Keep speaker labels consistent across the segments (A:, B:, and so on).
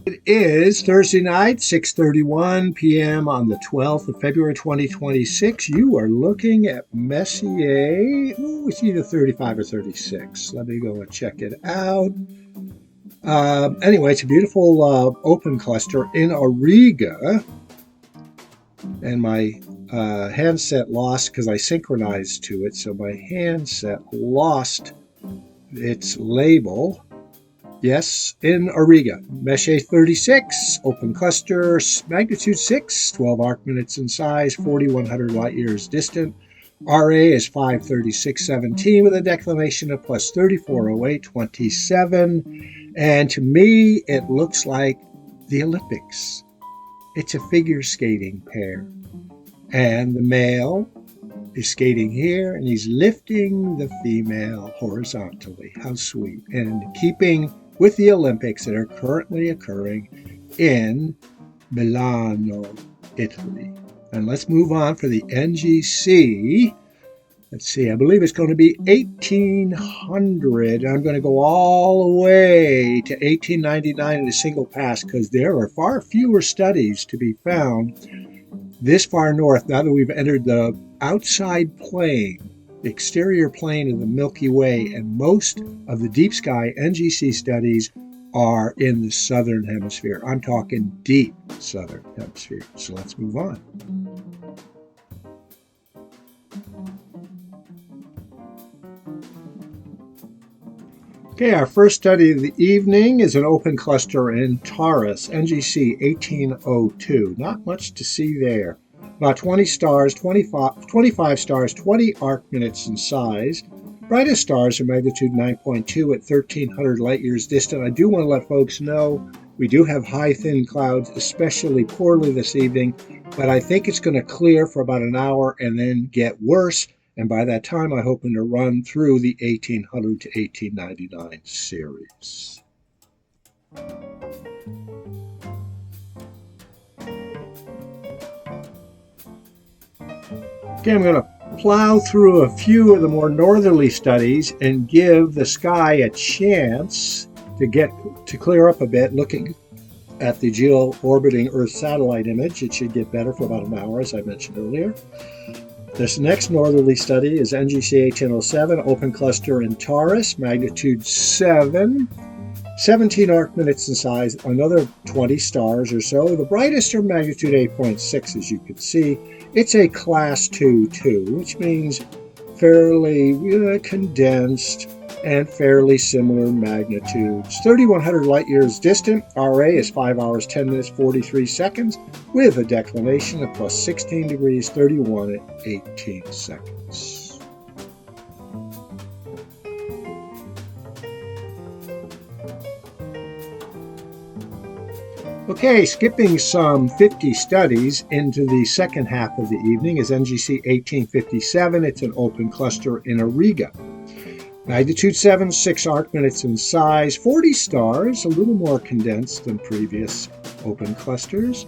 A: It is Thursday night, 6:31 p.m. on the 12th of February, 2026. You are looking at Messier. Ooh, it's either 35 or 36. Let me go and check it out. Anyway, it's a beautiful open cluster in Auriga. And my handset lost because I synchronized to it. So my handset lost its label. Yes, in Auriga. Messier 36, open cluster, magnitude 6, 12 arc minutes in size, 4,100 light years distant. RA is 536.17 with a declination of plus 3408.27. And to me, it looks like the Olympics. It's a figure skating pair. And the male is skating here, and he's lifting the female horizontally. How sweet. And keeping with the Olympics that are currently occurring in Milano, Italy. And let's move on for the NGC. Let's see, I believe it's going to be 1800. I'm going to go all the way to 1899 in a single pass because there are far fewer studies to be found this far north now that we've entered the outside plane, the exterior plane of the Milky Way, and most of the deep sky NGC studies are in the southern hemisphere. I'm talking deep southern hemisphere. So let's move on. Okay, our first study of the evening is an open cluster in Taurus, NGC 1802. Not much to see there. About 20 stars, 25 stars, 20 arc minutes in size. Brightest stars are magnitude 9.2 at 1,300 light years distant. I do want to let folks know we do have high thin clouds, especially poorly this evening, but I think it's going to clear for about an hour and then get worse. And by that time, I'm hoping to run through the 1800 to 1899 series. Okay, I'm going to plow through a few of the more northerly studies and give the sky a chance to clear up a bit. Looking at the geo-orbiting Earth satellite image, it should get better for about an hour, as I mentioned earlier. This next northerly study is NGC 1807, open cluster in Taurus, magnitude 7, 17 arc minutes in size, another 20 stars or so. The brightest are magnitude 8.6, as you can see. It's a class 2-2, which means fairly condensed and fairly similar magnitudes. 3,100 light years distant. RA is 5 hours, 10 minutes, 43 seconds, with a declination of plus 16 degrees, 31 at 18 seconds. Okay, skipping some 50 studies into the second half of the evening is NGC 1857. It's an open cluster in Auriga. Magnitude 7, 6 arc minutes in size, 40 stars, a little more condensed than previous open clusters.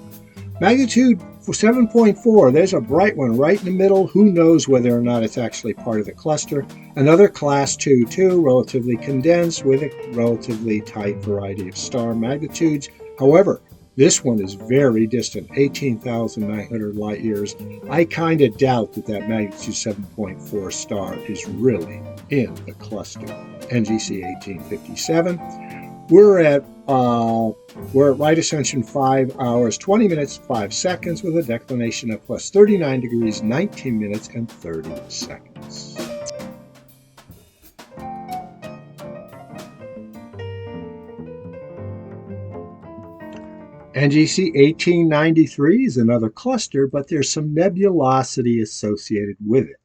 A: Magnitude 7.4, there's a bright one right in the middle. Who knows whether or not it's actually part of the cluster. Another class 2-2, relatively condensed with a relatively tight variety of star magnitudes. However, this one is very distant, 18,900 light years. I kind of doubt that magnitude 7.4 star is really in the cluster. NGC 1857. We're at right ascension 5 hours, 20 minutes, 5 seconds with a declination of plus 39 degrees, 19 minutes, and 30 seconds. NGC 1893 is another cluster, but there's some nebulosity associated with it.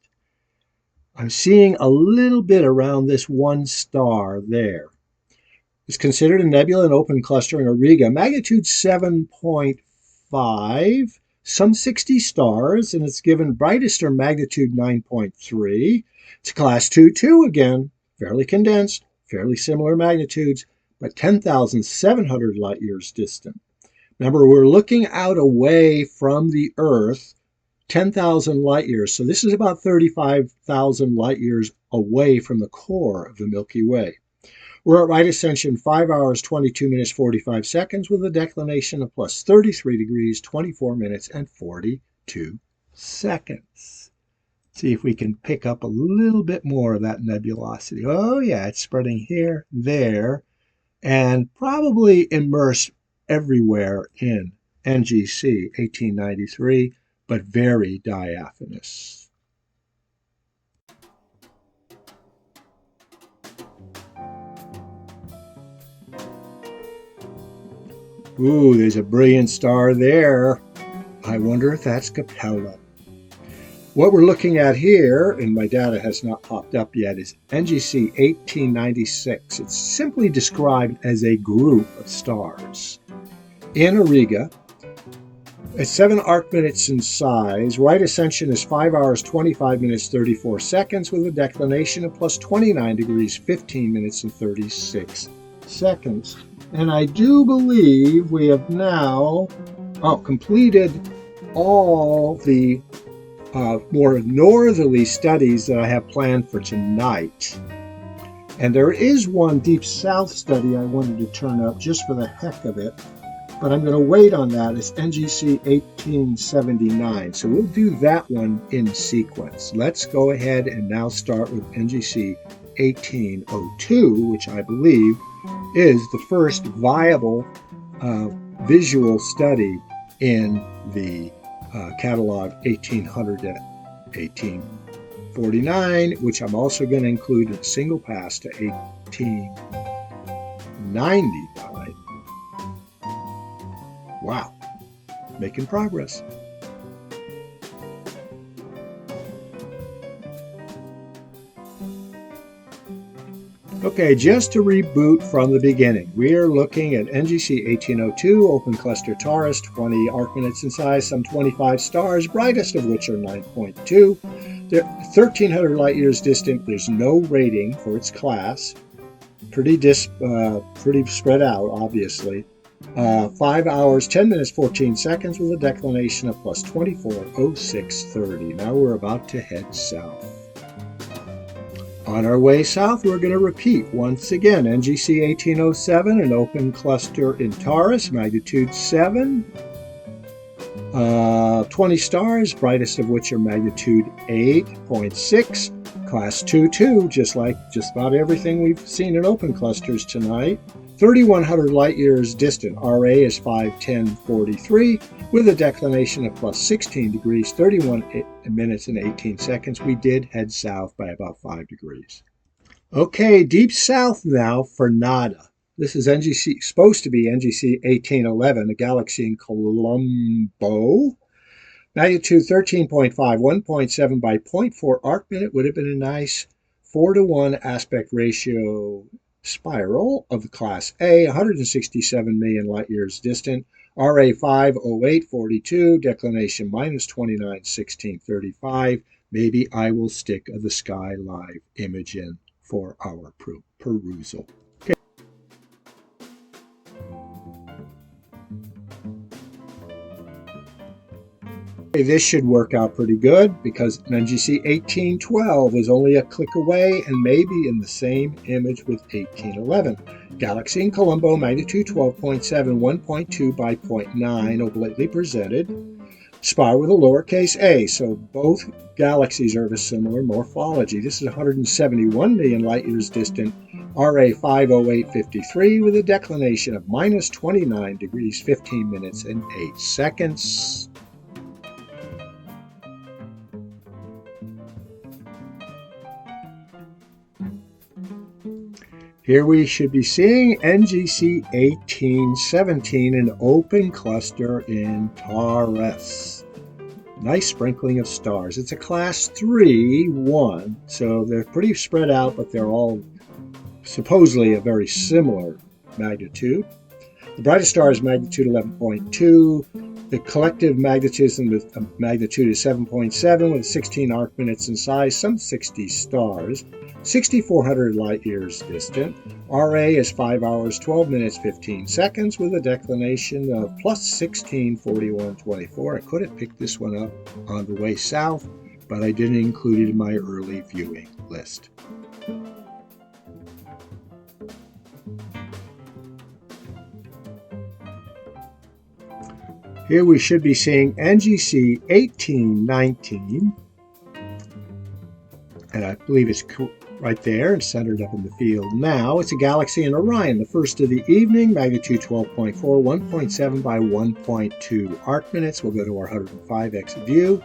A: I'm seeing a little bit around this one star there. It's considered a nebula and open cluster in Auriga, magnitude 7.5, some 60 stars, and it's given brightest or magnitude 9.3. It's class 2-2 again, fairly condensed, fairly similar magnitudes, but 10,700 light years distant. Remember, we're looking out away from the Earth 10,000 light years. So this is about 35,000 light years away from the core of the Milky Way. We're at right ascension 5 hours, 22 minutes, 45 seconds with a declination of plus 33 degrees, 24 minutes, and 42 seconds. See if we can pick up a little bit more of that nebulosity. Oh yeah, it's spreading here, there, and probably immersed everywhere in NGC 1893, but very diaphanous. Ooh, there's a brilliant star there. I wonder if that's Capella. What we're looking at here, and my data has not popped up yet, is NGC 1896. It's simply described as a group of stars. In Auriga, at 7 arc minutes in size, right ascension is 5 hours, 25 minutes, 34 seconds with a declination of plus 29 degrees, 15 minutes, and 36 seconds. And I do believe we have now completed all the more northerly studies that I have planned for tonight. And there is one deep south study I wanted to turn up just for the heck of it, but I'm going to wait on that. It's NGC 1879, so we'll do that one in sequence. Let's go ahead and now start with NGC 1802, which I believe is the first viable visual study in the catalog 1800 to 1849, which I'm also going to include in a single pass to 1899. Wow, making progress. Okay, just to reboot from the beginning, we are looking at NGC 1802, open cluster Taurus, 20 arc minutes in size, some 25 stars, brightest of which are 9.2. They're 1,300 light years distant. There's no rating for its class. Pretty spread out, obviously. 5 hours, 10 minutes, 14 seconds with a declination of plus 24:06:30. Now we're about to head south. On our way south, we're going to repeat once again. NGC 1807, an open cluster in Taurus, magnitude 7. 20 stars, brightest of which are magnitude 8.6. Class 2-2, just like just about everything we've seen in open clusters tonight. 3,100 light years distant. RA is 51043 with a declination of plus 16 degrees, 31 minutes and 18 seconds. We did head south by about 5 degrees. Okay, deep south now for nada. This is NGC, supposed to be NGC 1811, a galaxy in Colombo. Magnitude 13.5, 1.7 by 0.4 arc minute would have been a nice 4-to-1 aspect ratio spiral of the class A, 167 million light years distant, RA 50842, declination minus 29, 1635. Maybe I will stick the Sky Live image in for our perusal. Okay. This should work out pretty good because NGC 1812 is only a click away and maybe in the same image with 1811. Galaxy in Colombo, magnitude 12.7, 1.2 by 0.9, obliquely presented. Spire with a lowercase a, so both galaxies are of a similar morphology. This is 171 million light years distant, RA 50853, with a declination of minus 29 degrees, 15 minutes, and 8 seconds. Here we should be seeing NGC 1817, an open cluster in Taurus. Nice sprinkling of stars. It's a class 3-1, so they're pretty spread out, but they're all supposedly a very similar magnitude. The brightest star is magnitude 11.2. The collective magnitude is 7.7 with 16 arc minutes in size, some 60 stars, 6,400 light years distant. RA is 5 hours, 12 minutes, 15 seconds with a declination of plus 16, 41, 24. I could have picked this one up on the way south, but I didn't include it in my early viewing list. Here we should be seeing NGC 1819, and I believe it's right there and centered up in the field now. It's a galaxy in Orion, the first of the evening, magnitude 12.4, 1.7 by 1.2 arc minutes. We'll go to our 105x view.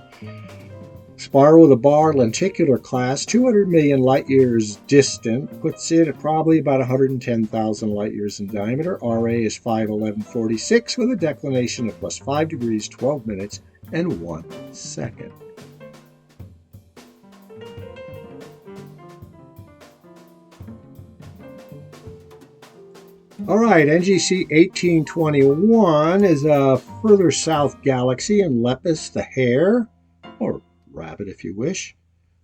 A: Spiral with a bar, lenticular class, 200 million light years distant, puts it at probably about 110,000 light years in diameter. RA is 51146 with a declination of plus 5 degrees, 12 minutes, and 1 second. All right, NGC 1821 is a further south galaxy in Lepus, the Hare, or rabbit if you wish.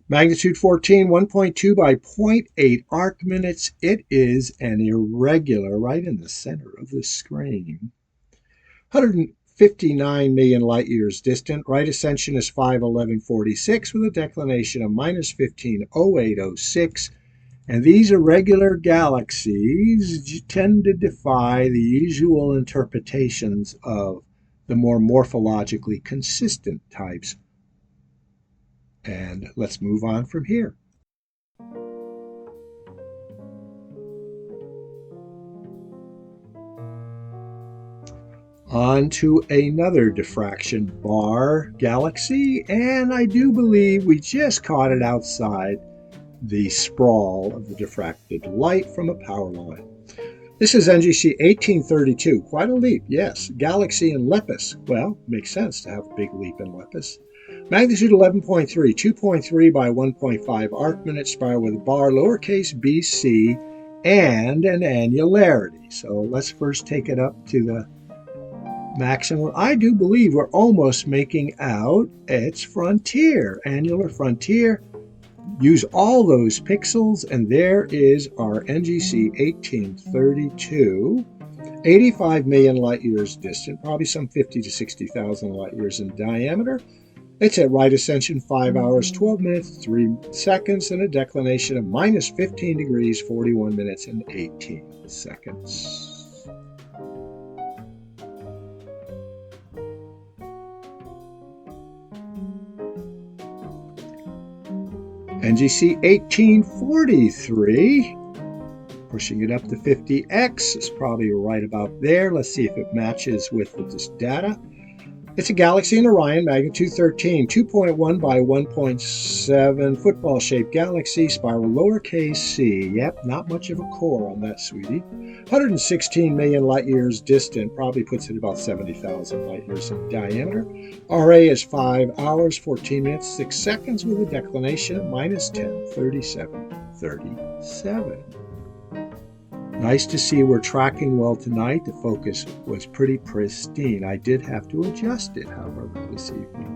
A: Magnitude 14, 1.2 by 0.8 arc minutes. It is an irregular right in the center of the screen. 159 million light years distant. Right ascension is 51146 with a declination of minus 150806. And these irregular galaxies tend to defy the usual interpretations of the more morphologically consistent types. And let's move on from here. On to another diffraction bar galaxy, and I do believe we just caught it outside the sprawl of the diffracted light from a power line. This is NGC 1832. Quite a leap, yes. Galaxy in Lepus. Well, makes sense to have a big leap in Lepus. Magnitude 11.3, 2.3 by 1.5 arc minutes, spiral with a bar, lowercase bc, and an annularity. So let's first take it up to the maximum. I do believe we're almost making out its frontier, annular frontier. Use all those pixels, and there is our NGC 1832. 85 million light years distant, probably some 50 to 60,000 light years in diameter. It's at right ascension 5 hours, 12 minutes, 3 seconds, and a declination of minus 15 degrees, 41 minutes, and 18 seconds. NGC 1843, pushing it up to 50x, is probably right about there. Let's see if it matches with this data. It's a galaxy in Orion, magnitude 13, 2.1 by 1.7, football-shaped galaxy, spiral lowercase c. Yep, not much of a core on that, sweetie. 116 million light years distant, probably puts it about 70,000 light years in diameter. RA is 5 hours, 14 minutes, 6 seconds with a declination of minus 10, 37, 37. Nice to see we're tracking well tonight. The focus was pretty pristine. I did have to adjust it, however, this evening.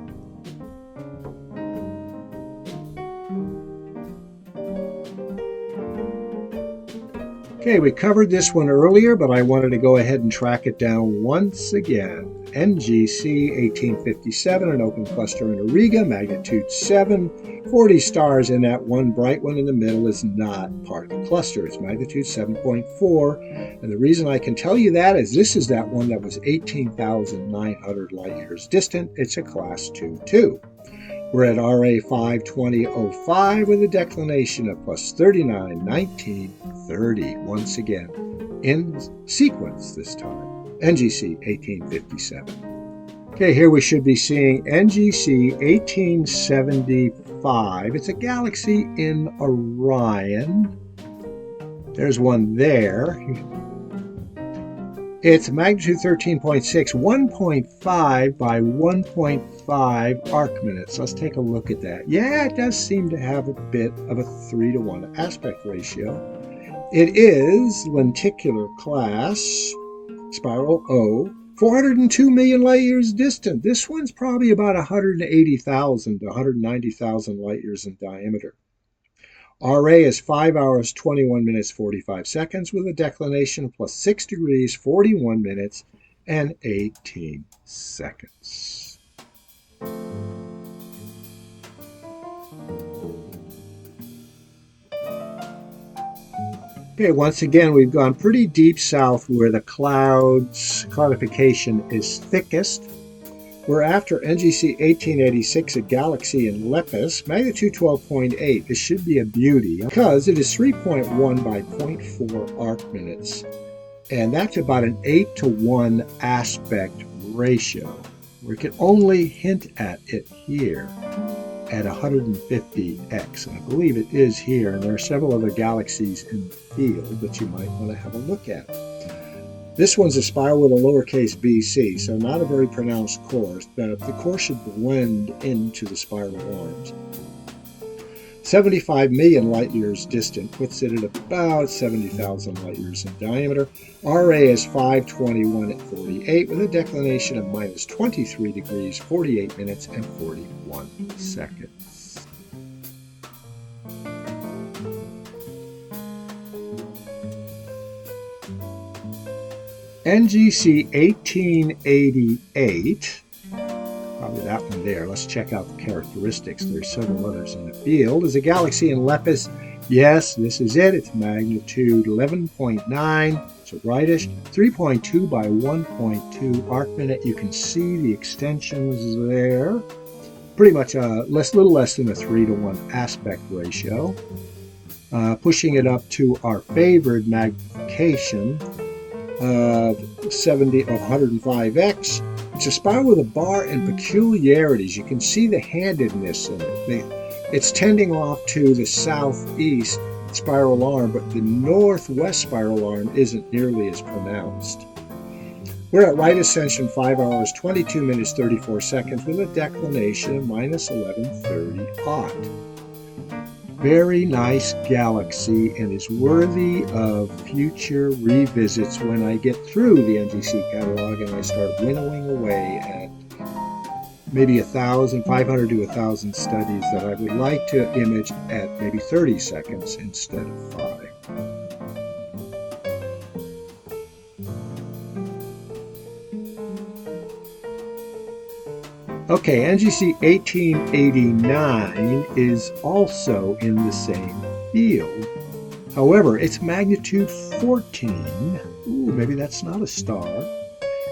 A: Okay, we covered this one earlier, but I wanted to go ahead and track it down once again. NGC 1857, an open cluster in Auriga, magnitude 7. 40 stars, and that one bright one in the middle is not part of the cluster. It's magnitude 7.4. And the reason I can tell you that is this is that one that was 18,900 light years distant. It's a class 2-2. We're at RA 52005 with a declination of plus 39, 19, 30. Once again, in sequence this time. NGC 1857. Okay, here we should be seeing NGC 1875. It's a galaxy in Orion. There's one there. It's magnitude 13.6, 1.5 by 1.5 arc minutes. Let's take a look at that. Yeah, it does seem to have a bit of a 3-to-1 aspect ratio. It is lenticular class. spiral O, 402 million light years distant. This one's probably about 180,000 to 190,000 light years in diameter. RA is 5 hours, 21 minutes, 45 seconds with a declination of plus 6 degrees, 41 minutes, and 18 seconds. Okay, once again, we've gone pretty deep south where the cloudification is thickest. We're after NGC 1886, a galaxy in Lepus, magnitude 12.8. This should be a beauty because it is 3.1 by 0.4 arc minutes. And that's about an 8-to-1 aspect ratio. We can only hint at it here at 150x. And I believe it is here. And there are several other galaxies in the field that you might want to have a look at. This one's a spiral with a lowercase bc, so not a very pronounced core. The core should blend into the spiral arms. 75 million light years distant puts it at about 70,000 light years in diameter. RA is 521 at 48 with a declination of minus 23 degrees, 48 minutes, and 41 seconds. NGC 1888, probably that one there. Let's check out the characteristics. There's several others in the field. Is a galaxy in Lepus. Yes, this is it. It's magnitude 11.9. So brightish. 3.2 by 1.2 arc minute. You can see the extensions there. Pretty much a little less than a 3-to-1 aspect ratio. Pushing it up to our favored magnification of 105x. It's a spiral with a bar and peculiarities. You can see the handedness in it. It's tending off to the southeast spiral arm, but the northwest spiral arm isn't nearly as pronounced. We're at right ascension 5 hours, 22 minutes, 34 seconds with a declination of minus 1130 odd. Very nice galaxy and is worthy of future revisits when I get through the NGC catalog and I start winnowing away at maybe 500 to 1,000 studies that I would like to image at maybe 30 seconds instead of 5. Okay, NGC 1889 is also in the same field. However, it's magnitude 14. Ooh, maybe that's not a star.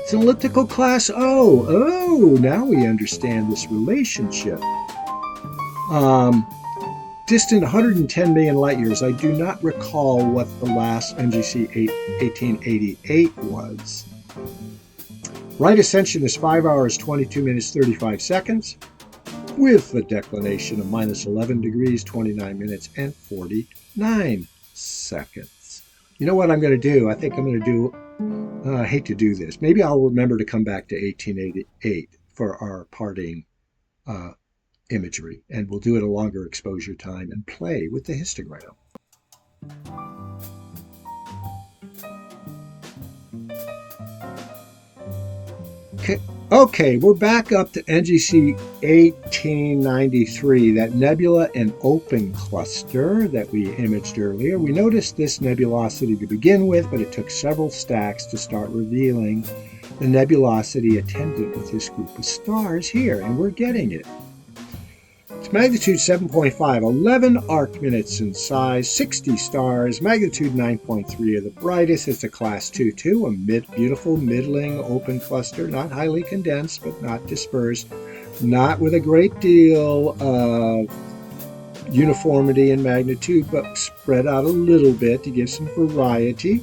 A: It's an elliptical class O. Oh, now we understand this relationship. Distant 110 million light years. I do not recall what the last NGC 1888 was. Right ascension is 5 hours, 22 minutes, 35 seconds, with the declination of minus 11 degrees, 29 minutes, and 49 seconds. You know what I'm going to do? I think I'm going to do, I hate to do this. Maybe I'll remember to come back to 1888 for our parting imagery, and we'll do it a longer exposure time and play with the histogram. Okay, we're back up to NGC 1893, that nebula and open cluster that we imaged earlier. We noticed this nebulosity to begin with, but it took several stacks to start revealing the nebulosity attendant with this group of stars here, and we're getting it. It's magnitude 7.5, 11 arc minutes in size, 60 stars, magnitude 9.3 of the brightest. It's a class 2-2, a beautiful middling open cluster, not highly condensed, but not dispersed, not with a great deal of uniformity in magnitude, but spread out a little bit to give some variety.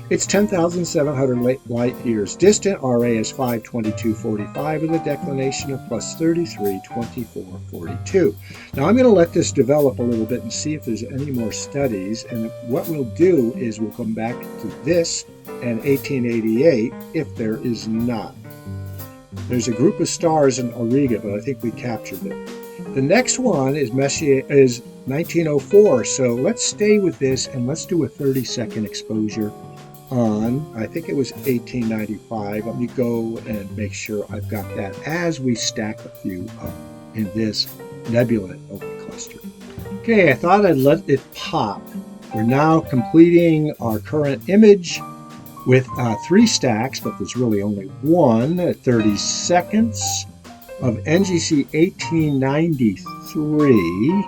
A: It's 10,700 light years distant. RA is 522.45 with a declination of plus 33.24.42. Now I'm going to let this develop a little bit and see if there's any more studies. And what we'll do is we'll come back to this and 1888 if there is not. There's a group of stars in Auriga, but I think we captured it. The next one is 1904. So let's stay with this and let's do a 30-second exposure on, I think it was 1895. Let me go and make sure I've got that as we stack a few up in this nebula open cluster. Okay, I thought I'd let it pop. We're now completing our current image with 3 stacks, but there's really only one at 30 seconds of NGC 1893.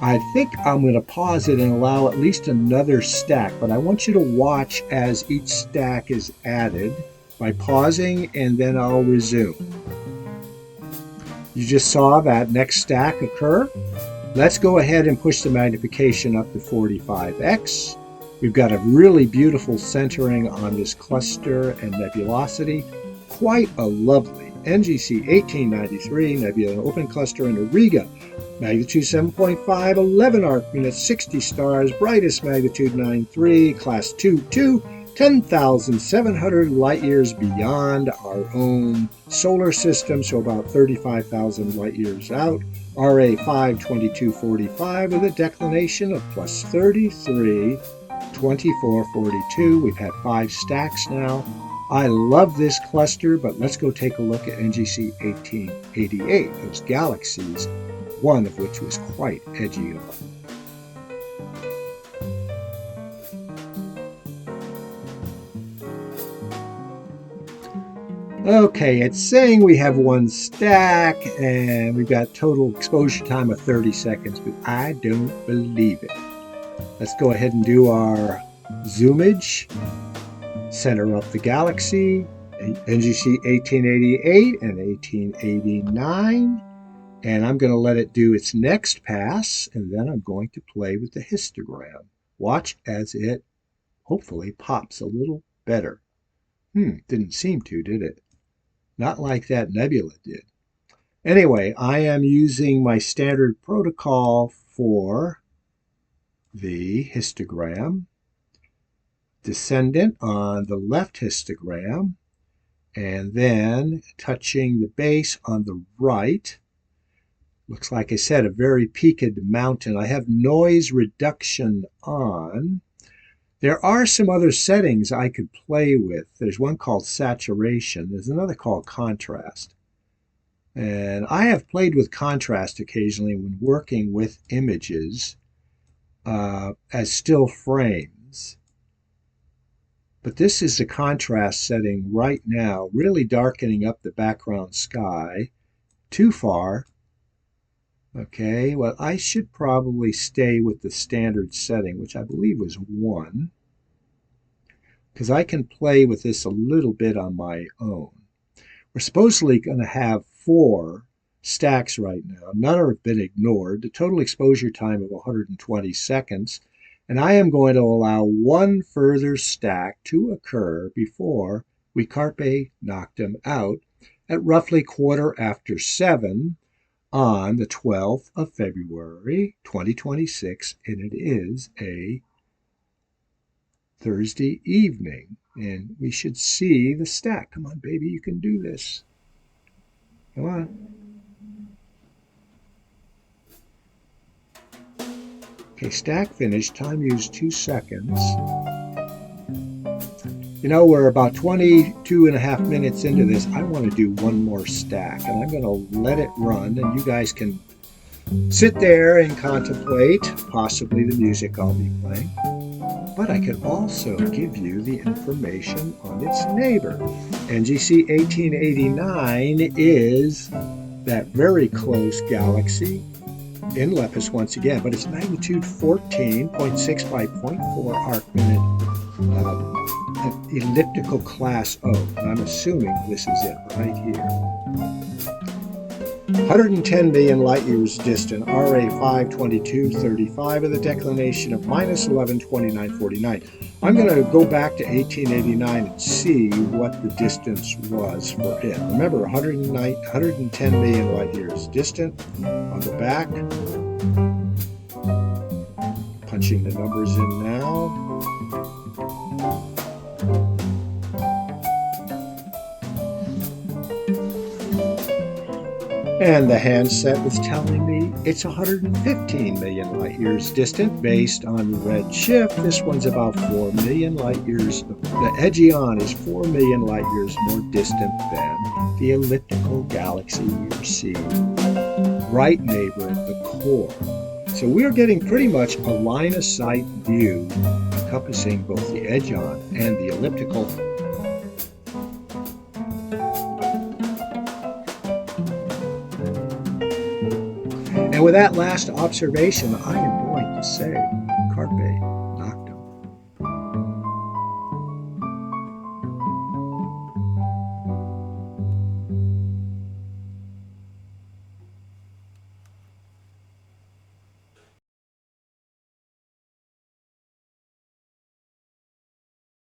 A: I think I'm going to pause it and allow at least another stack, but I want you to watch as each stack is added by pausing, and then I'll resume. You just saw that next stack occur. Let's go ahead and push the magnification up to 45x. We've got a really beautiful centering on this cluster and nebulosity. Quite a lovely NGC 1893 nebula open cluster in Auriga. Magnitude 7.5, 11 arc minutes, 60 stars, brightest magnitude 9.3, class 2.2, 10,700 light years beyond our own solar system, so about 35,000 light years out. RA 52245 with a declination of plus 33, 2442. We've had 5 stacks now. I love this cluster, but let's go take a look at NGC 1888, those galaxies, one of which was quite edgy. Okay, it's saying we have 1 stack and we've got total exposure time of 30 seconds, but I don't believe it. Let's go ahead and do our zoomage. Center up the galaxy, NGC 1888 and 1889. And I'm going to let it do its next pass, and then I'm going to play with the histogram. Watch as it hopefully pops a little better. Didn't seem to, did it? Not like that nebula did. Anyway, I am using my standard protocol for the histogram. Descendant on the left histogram, and then touching the base on the right. Looks like I said a very peaked mountain. I have noise reduction on. There are some other settings I could play with. There's one called saturation. There's another called contrast. And I have played with contrast occasionally when working with images as still frames. But this is the contrast setting right now, really darkening up the background sky. Too far. Okay, well, I should probably stay with the standard setting, which I believe was 1, because I can play with this a little bit on my own. We're supposedly going to have 4 stacks right now. None have been ignored. The total exposure time of 120 seconds. And I am going to allow 1 further stack to occur before we carpe noctem out at roughly 7:15 on the 12th of February, 2026, and it is a Thursday evening, and we should see the stack. Come on, baby, you can do this. Come on. Okay, stack finished, time used 2 seconds. You know, we're about 22.5 minutes into this. I want to do 1 more stack, and I'm going to let it run, and you guys can sit there and contemplate possibly the music I'll be playing. But I can also give you the information on its neighbor. NGC 1889 is that very close galaxy in Lepus once again, but it's magnitude 14.6 by 0.4 arc minute. Elliptical class O, and I'm assuming this is it right here. 110 million light years distant, RA 52235 with a declination of minus 112949. I'm going to go back to 1889 and see what the distance was for it. Remember, 110 million light years distant. I'll go back. Punching the numbers in now. And the handset is telling me it's 115 million light years distant based on red shift. This one's about 4 million light years. The Egeon is 4 million light years more distant than the elliptical galaxy you see right neighbor of the core. So we're getting pretty much a line of sight view encompassing both the Egeon and the elliptical. And with that last observation, I am going to say, carpe